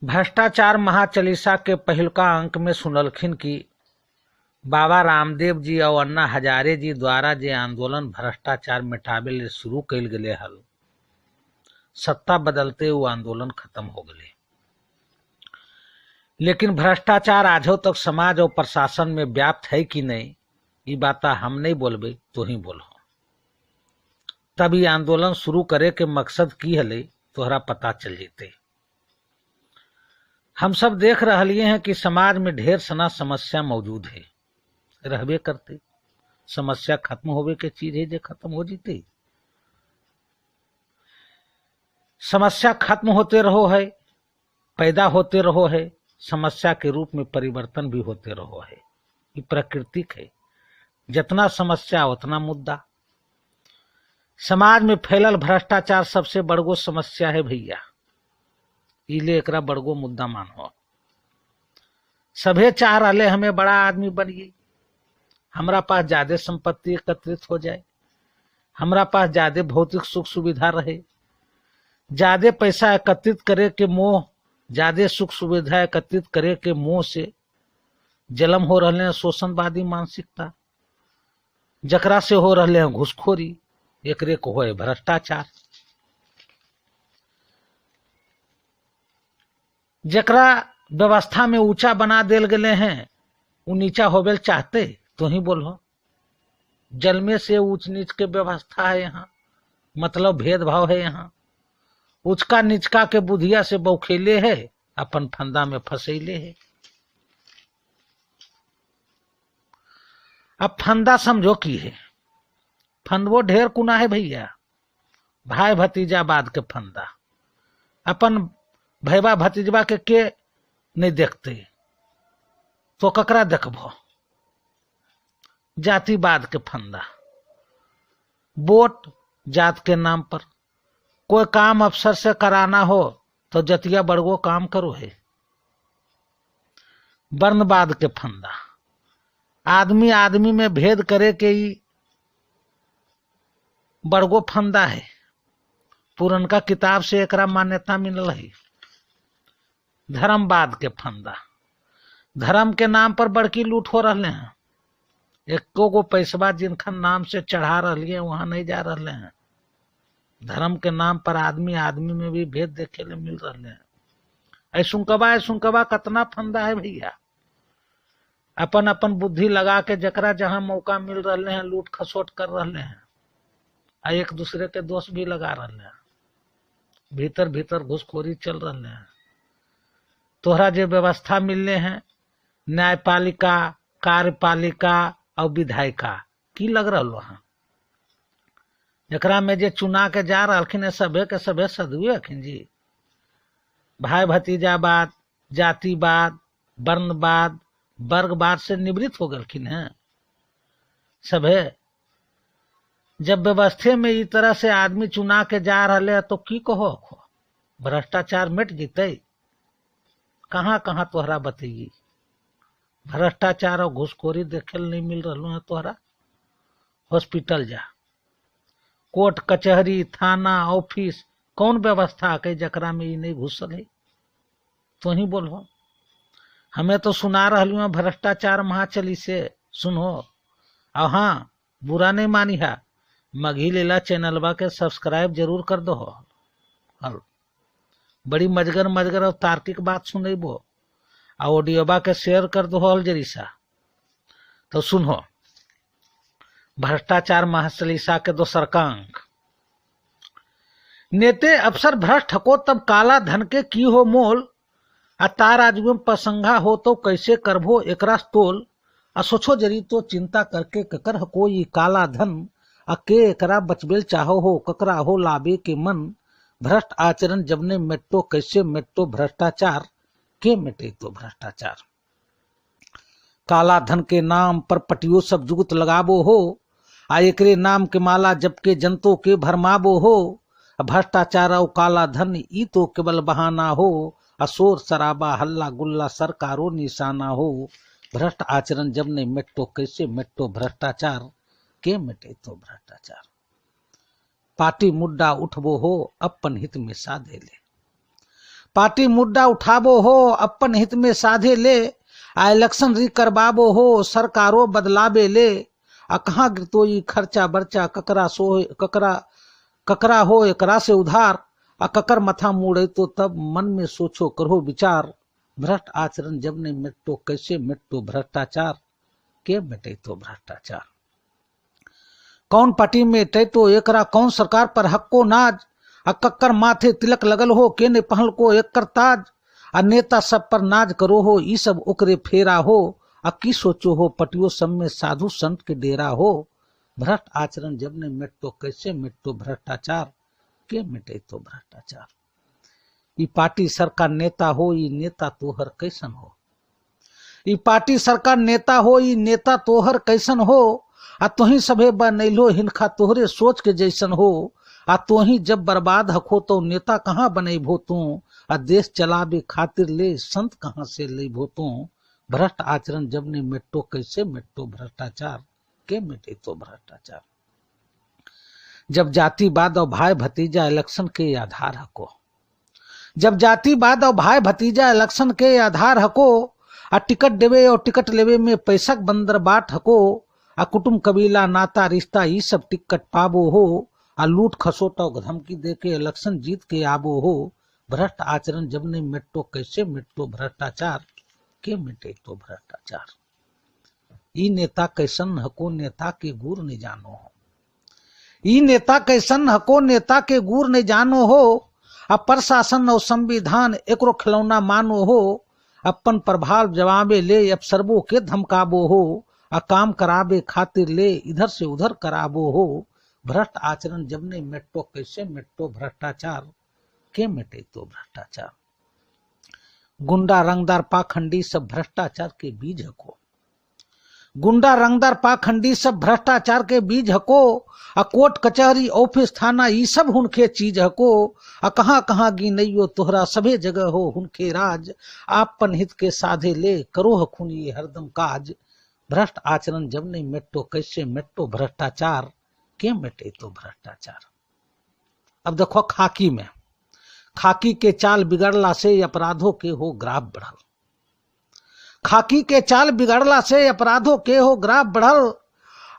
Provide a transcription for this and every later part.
भ्रष्टाचार महाचालीसा के पहिलका अंक में सुनलखिन कि बाबा रामदेव जी और अन्ना हजारे जी द्वारा जे आंदोलन भ्रष्टाचार मिटावे ले शुरू कल गए हल, सत्ता बदलते वो आंदोलन खत्म हो गए। लेकिन भ्रष्टाचार आजो तक समाज और प्रशासन में व्याप्त है कि नहीं, ये बात हम नहीं बोलबे तो ही बोलो। तब ये आंदोलन शुरू करे के मकसद की हले तोहरा पता चल जेते। हम सब देख रहे हैं कि समाज में ढेर सना समस्या मौजूद है, रहबे करते। समस्या खत्म होवे के चीज है जे खत्म हो जीते। समस्या खत्म होते रहो है, पैदा होते रहो है, समस्या के रूप में परिवर्तन भी होते रहो है। ये प्राकृतिक है, जितना समस्या उतना मुद्दा। समाज में फैलल भ्रष्टाचार सबसे बड़गो समस्या है भैया, इले एकरा बड़गो मुद्दा मानो। सभे चाह रहे हमें बड़ा आदमी बनिए, हमरा पास ज्यादा संपत्ति एकत्रित हो जाए, हमरा पास ज्यादा भौतिक सुख सुविधा रहे, ज्यादा पैसा एकत्रित करे के मोह, ज्यादा सुख सुविधा एकत्रित करे के मोह से जलम हो रहे हैं शोषणवादी मानसिकता, जकरा से हो रहे हैं घुसखोरी, एकरे को होए भ्रष्टाचार। जकरा व्यवस्था में ऊंचा बना देल गए हैं वो नीचा होवेल चाहते तो ही बोलो। जल में से ऊंच नीच के व्यवस्था है यहाँ, मतलब भेदभाव है यहाँ। उचका निचका के बुधिया से बौखेले है, अपन फंदा में फंसेले है। अब फंदा समझो की है, फंदवो ढेर कुना है भैया। भाई भतीजा बाद के फंदा, अपन भैया भतीजवा के नहीं देखते तो ककरा देखबो। जातिवाद के फंदा, वोट जात के नाम पर, कोई काम अफसर से कराना हो तो जतिया बड़गो काम करो है। वर्णवाद के फंदा, आदमी आदमी में भेद करे के ही बड़गो फंदा है। पुरनका किताब से एकरा मान्यता मिलल है। धर्मवाद के फंदा, धर्म के नाम पर बड़की लूट हो रहे हैं। एको गो पैसवा जिनका नाम से चढ़ा रही है वहां नहीं जा रहे हैं। धर्म के नाम पर आदमी आदमी में भी भेद देखे ले मिल रहे हैं। ऐसुकवा कतना फंदा है भैया। अपन अपन बुद्धि लगा के जकरा जहां मौका मिल रहे हैं लूट खसोट कर रहे हैं, एक दूसरे के दोष भी लगा रहे हैं। भीतर भीतर घुसखोरी चल रहे हैं। तोहरा जो व्यवस्था मिलने हैं, न्यायपालिका, कार्यपालिका और विधायिका की लग रहा है, जकरा में जे चुना के जा रखिन सभे के सभे सदुए हखिन जी। भाई भतीजावाद, जातिवाद, वर्णवाद, वर्गवाद से निवृत्त हो गलखिन है सभे। जब व्यवस्था में इस तरह से आदमी चुना के जा रहे हैं तो की कहो, भ्रष्टाचार मिट जीते? कहाँ कहाँ तोहरा बतैये भ्रष्टाचार और घुसखोरी देखे नहीं मिल रहा है तोहरा। हॉस्पिटल जा, कोर्ट कचहरी, थाना, ऑफिस, कौन व्यवस्था के जकरा में ये नहीं घुसल है तो ही बोलो। हमें तो सुना रही है भ्रष्टाचार महाचली से सुनो। और हाँ, बुरा नहीं मानी है, मघी लीला चैनलवा के सब्सक्राइब जरूर कर दो। हल बड़ी मजगर और तार्किक बात सुनेबो, और ऑडियोबा के शेयर कर दो हल जरीसा। तो सुनो भ्रष्टाचार महाचलीसा के दोसर का अंक। नेते अफसर भ्रष्ट हको तब काला धन के की हो मोल, आ तार आजू प्रसंगा हो तो कैसे करबो एकरा तोल। आ सोचो जरी तो चिंता करके ककर हको ये काला धन, आ के एकरा बचबेल चाहो हो ककरा हो लाभे के मन। भ्रष्ट आचरण जब ने मिटो कैसे मिटो भ्रष्टाचार, के मिटे तो भ्रष्टाचार। काला धन के नाम पर पटियो सब जुगत लगाबो हो, आ एकरे नाम के माला जबके जनतो के भरमाबो हो। भ्रष्टाचार और काला धन ई तो केवल बहाना हो, असोर शराबा हल्ला गुल्ला सरकारो निशाना हो। भ्रष्ट आचरण जब ने मिटो कैसे मिटो भ्रष्टाचार, के मिटे तो भ्रष्टाचार। पार्टी मुद्दा उठबो हो अपन हित में साधे ले, पार्टी मुद्दा उठाबो हो अपन हित में साधे ले, आ इलेक्शन री करवाबो हो सरकारो बदलावे ले, आ कहाँ गिरतोई खर्चा बर्चा ककरा हो एकरा से उधार, आ ककर मथा मुड़े तो तब मन में सोचो करो विचार, भ्रष्ट आचरण जब नहीं मिटो कैसे मिटो भ्रष्टाचार, के मिटे तो भ्रष्टाचार। कौन पार्टी में टैटो एकरा कौन सरकार पर हक्को नाज, आ कक्कर माथे तिलक लगल हो के ने पहल को एक ताज, आ नेता सब पर नाज करो हो ई सब ओकरे फेरा हो, आ की सोचो हो पटियो सब में साधु संत के डेरा हो, भ्रष्ट आचरण जब ने मिटो कैसे मिटो भ्रष्टाचार, के मिटे तो भ्रष्टाचार। ई पार्टी सरकार नेता हो ई नेता तोहर कैसन हो, ई पार्टी सरकार नेता हो ई नेता तोहर कैसन हो, आ तोही सभे बनैलो हिनखा तोहरे सोच के जैसन हो, आ तोही जब बर्बाद हको तो नेता कहाँ बनेबो तू, आ देश चलावे खातिर ले संत कहाँ से लेबो तू, भ्रष्ट आचरण जब ने मिटो कैसे मिटो भ्रष्टाचार, के मिटे तो भ्रष्टाचार। जब जातिवाद और भाई भतीजा इलेक्शन के आधार हको, जब जातिवाद और भाई भतीजा इलेक्शन के आधार हको, आ टिकट देवे और टिकट लेवे में पैसा बंदर बाट हको, आ कुटुंब कबीला नाता रिश्ता ई सब टिकट पाबो हो, आ लूट खसोट और धमकी दे के इलेक्शन जीत के आबो हो, भ्रष्ट आचरण जब ने मिटो कैसे मिटो भ्रष्टाचार, के मिटे तो भ्रष्टाचार। ई नेता कैसन हको नेता के गुर नहीं जानो हो, ई नेता कैसन हको नेता के गुर नहीं जानो हो, आ प्रशासन और संविधान एकरो खिलौना मानो हो, अपन प्रभाव जवाबे ले अफसरबो के धमकाबो हो, आ काम कराबे खातिर ले इधर से उधर कराबो हो, भ्रष्ट आचरण जब ने मिटो कैसे मिटो भ्रष्टाचार, के मिटे तो भ्रष्टाचार। गुंडा रंगदार पाखंडी सब भ्रष्टाचार के बीज हको, गुंडा रंगदार पाखंडी सब भ्रष्टाचार के बीज हको, आ कोर्ट कचहरी ऑफिस थाना ई सब हुनके चीज हको, आ कहाँ कहाँ गिनैयो तोहरा सभे जगह हो हुनके राज, आपन हित के साधे ले करो हखुन ये हरदम काज, भ्रष्ट आचरण जब नहीं मिटो कैसे मिटो भ्रष्टाचार, के मिटे तो भ्रष्टाचार। अब देखो खाकी में, खाकी के चाल बिगड़ला से अपराधों के हो ग्राफ बढ़ल, खाकी के चाल बिगड़ला से अपराधों के हो ग्राफ बढ़ल,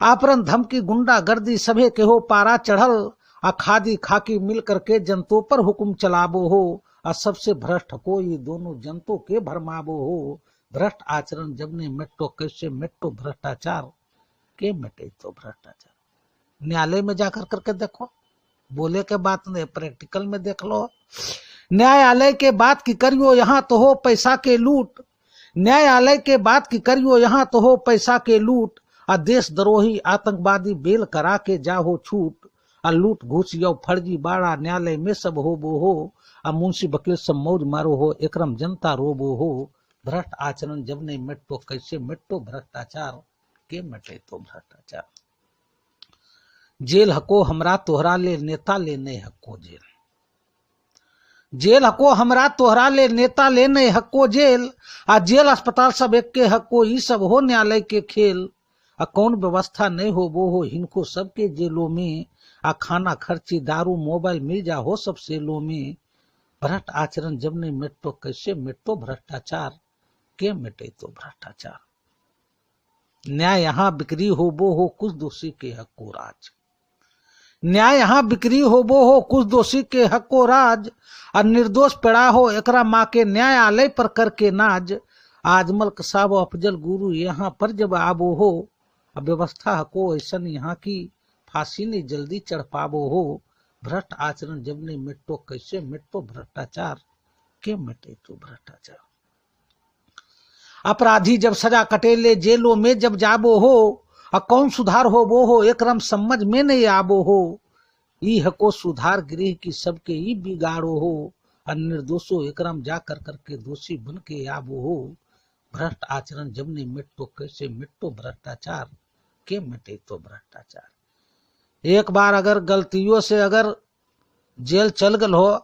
आपरन धमकी गुंडा गर्दी सभे के हो पारा चढ़ल, आ खादी खाकी मिल करके जनतों पर हुक्म चलाबो हो, आ सबसे भ्रष्ट को ये दोनों जनतों के भरमाबो हो, भ्रष्ट आचरण जब ने मिटो कैसे मिटो भ्रष्टाचार, के मिटे तो भ्रष्टाचार। न्यायालय में जाकर करके देखो, बोले के बात नहीं प्रैक्टिकल में देख लो, न्यायालय के बात की करियो यहाँ तो हो पैसा के लूट, न्यायालय के बात की करियो यहाँ तो हो पैसा के लूट, आ देश द्रोही आतंकवादी बेल करा के जाहो छूट, आ लूट घूस यो फर्जी बाड़ा न्यायालय में सब हो बो हो, आ मुंशी वकील सब मौज मारो हो एकरम जनता रोबो हो, भ्रष्ट आचरण जब नहीं मिटो कैसे मिटो भ्रष्टाचार, के मिटे तो भ्रष्टाचार। जेल हको हमरा तोहरा ले नेता ले नहीं हको जेल, जेल हको हमरा तोहरा ले नेता ले नहीं हको जेल, आ जेल अस्पताल सब एक के हको ई सब हो न्यायालय के खेल, आ कौन व्यवस्था नहीं हो वो हो इनको सबके जेलों में, आ खाना खर्ची दारू मोबाइल मिल जा हो सब सेलों में, भ्रष्ट आचरण जब नहीं मिटो कैसे मिटो भ्रष्टाचार, के मिटे तो भ्रष्टाचार। न्याय यहाँ बिक्री हो वो हो कुछ दोषी के हक को राज, न्याय यहाँ बिक्री हो वो हो कुछ दोषी के हक को राज, और निर्दोष पड़ा हो एकरा माँ के न्यायालय पर करके नाज, आजमल कसाब अफजल गुरु यहाँ पर जब आबो हो, व्यवस्था हको ऐसन यहाँ की फांसी नहीं जल्दी चढ़ पाबो हो, भ्रष्ट आचरण जब नहीं मिटो कैसे मिटो भ्रष्टाचार, के मिटे तो भ्रष्टाचार। अपराधी जब सजा कटेले जेलों में जब जाबो हो, और कौन सुधार हो वो हो एकरम समझ में नहीं आबो हो, ई हको सुधार गृह की सबके ई बिगाड़ो हो, और निर्दोषो एकरम जा कर करके दोषी बन के आबो हो, भ्रष्ट आचरण जब नहीं मिटो कैसे मिटो भ्रष्टाचार, के मिटे तो भ्रष्टाचार। एक बार अगर गलतियों से अगर जेल चल गल हो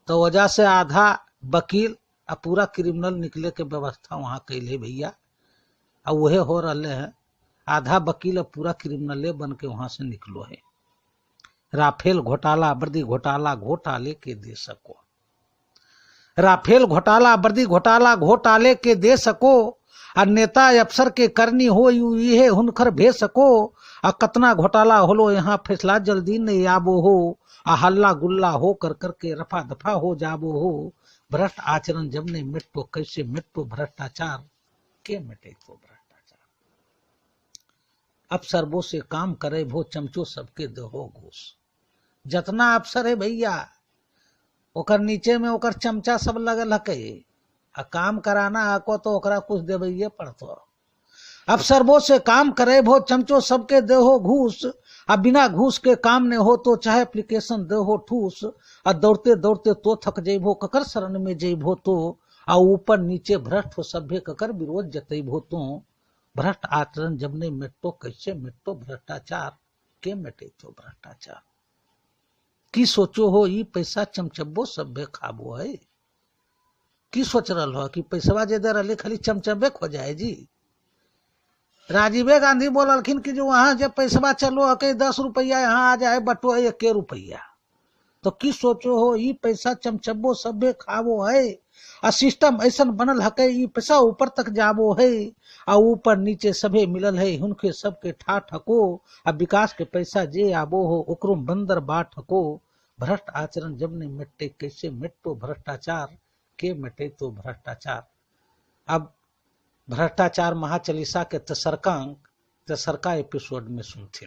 तो वजह से आधा वकील आ पूरा क्रिमिनल निकले के व्यवस्था वहां कैले भैया, अब वहे हो रहे हैं, आधा वकील अब पूरा क्रिमिनले बन के वहां से निकलो है। राफेल घोटाला वर्दी घोटाला घोटाले के दे सको, राफेल घोटाला वर्दी घोटाला घोटाले के दे सको आ नेता अफसर के करनी हो ये हुनकर भे सको आ कतना घोटाला होलो यहाँ फैसला जल्दी नहीं आबो हो आ हल्ला गुल्ला हो कर करके रफा दफा हो जाबो हो भ्रष्ट आचरण जब नहीं मिटो कैसे मिटो भ्रष्टाचार के मिटे तो भ्रष्टाचार अफसर वो से काम करे भो चमचो सबके दो घूस जतना अफसर है भैया ओकर नीचे में ओकर चमचा सब लगल हके आ काम कराना आको तो ओकरा कुछ देवैये पड़तो अफसर वो से काम करे भो चमचो सबके देहो घूस आ बिना घूस के काम ने हो तो चाहे एप्लीकेशन देहो ठूस आ दौड़ते दौड़ते तो थक जेबो ककर शरण में जेबो तो आ ऊपर नीचे भ्रष्ट हो सभ्य ककर विरोध जतेबो तो भ्रष्ट आचरण जब नहीं मिटो कैसे मिटो भ्रष्टाचार के मिटे तो भ्रष्टाचार की सोचो हो ई पैसा चमचब्बो सभ्य खाबो है की सोच रहा हो कि पैसा जे दे रहे खाली चमचबे खो जाए जी राजीव गांधी बोलखिन कि जो वहां जब पैसा चलो हके 10 रुपया यहाँ आ जाए बटो 1 रुपया तो की सोचो हो ई पैसा चमचब्बो सभ्य खाबो है आ सिस्टम ऐसा बनल हके ई पैसा ऊपर तक जाबो है आ ऊपर नीचे सभे मिलल है हुनके सबके ठाठ हको आ विकास के पैसा जे आबो हो ओकरो बंदर बाट हको भ्रष्ट आचरण जब नहीं मिटे कैसे मिटो भ्रष्टाचार के मिटे तो भ्रष्टाचार अब भ्रष्टाचार महाचालीसा के तेसरका एपिसोड में सुनते